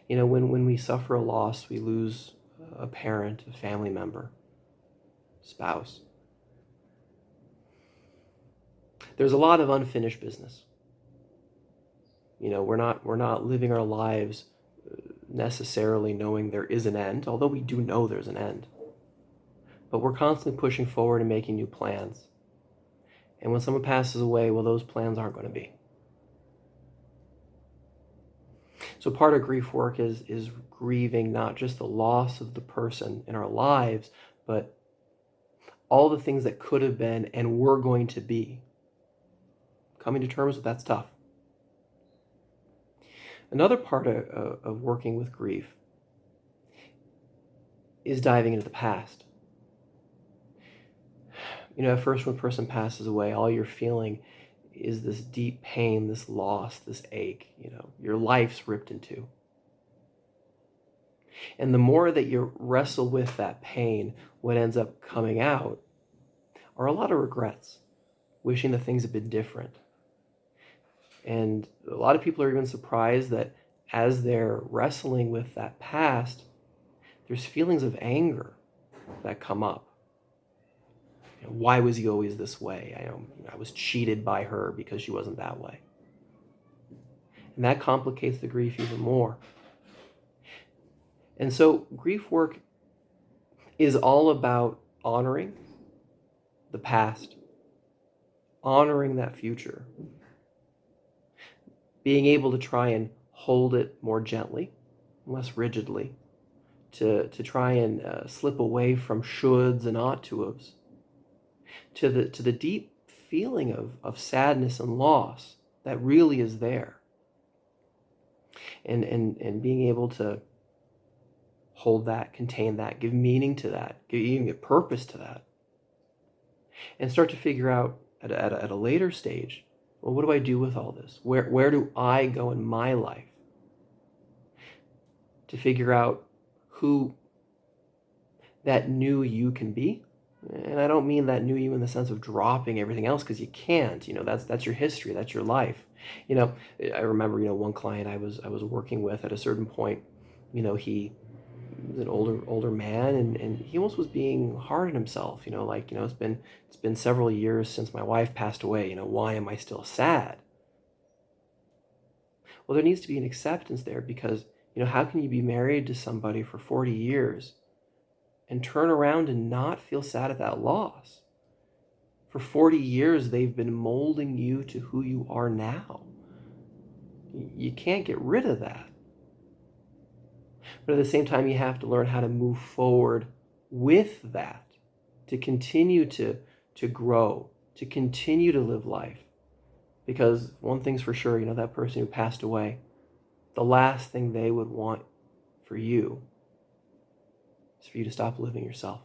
When we suffer a loss, we lose a parent, a family member, spouse. There's a lot of unfinished business. We're not living our lives necessarily knowing there is an end, although we do know there's an end. But we're constantly pushing forward and making new plans. And when someone passes away, well, those plans aren't going to be. So part of grief work is grieving not just the loss of the person in our lives, but all the things that could have been and were going to be. Coming to terms with that's tough. Another part of working with grief is diving into the past. At first when a person passes away, all you're feeling is this deep pain, this loss, this ache. Your life's ripped in two. And the more that you wrestle with that pain, what ends up coming out are a lot of regrets, wishing that things had been different. And a lot of people are even surprised that as they're wrestling with that past, there's feelings of anger that come up. Why was he always this way? I was cheated by her because she wasn't that way. And that complicates the grief even more. And so grief work is all about honoring the past, honoring that future, being able to try and hold it more gently, less rigidly, to try and slip away from shoulds and ought to haves, to the deep feeling of sadness and loss that really is there, and being able to hold that, contain that, give meaning to that, give purpose to that, and start to figure out at a later stage, well, what do I do with all this? Where do I go in my life to figure out who that new you can be? And I don't mean that new you in the sense of dropping everything else, because you can't. That's your history, that's your life. I remember, one client I was working with at a certain point, he was an older man, and he almost was being hard on himself. It's been several years since my wife passed away. Why am I still sad? Well, there needs to be an acceptance there, because how can you be married to somebody for 40 years and turn around and not feel sad at that loss? For 40 years, they've been molding you to who you are now. You can't get rid of that. But at the same time, you have to learn how to move forward with that, to continue to grow, to continue to live life. Because one thing's for sure, that person who passed away, the last thing they would want for you is for you to stop living yourself.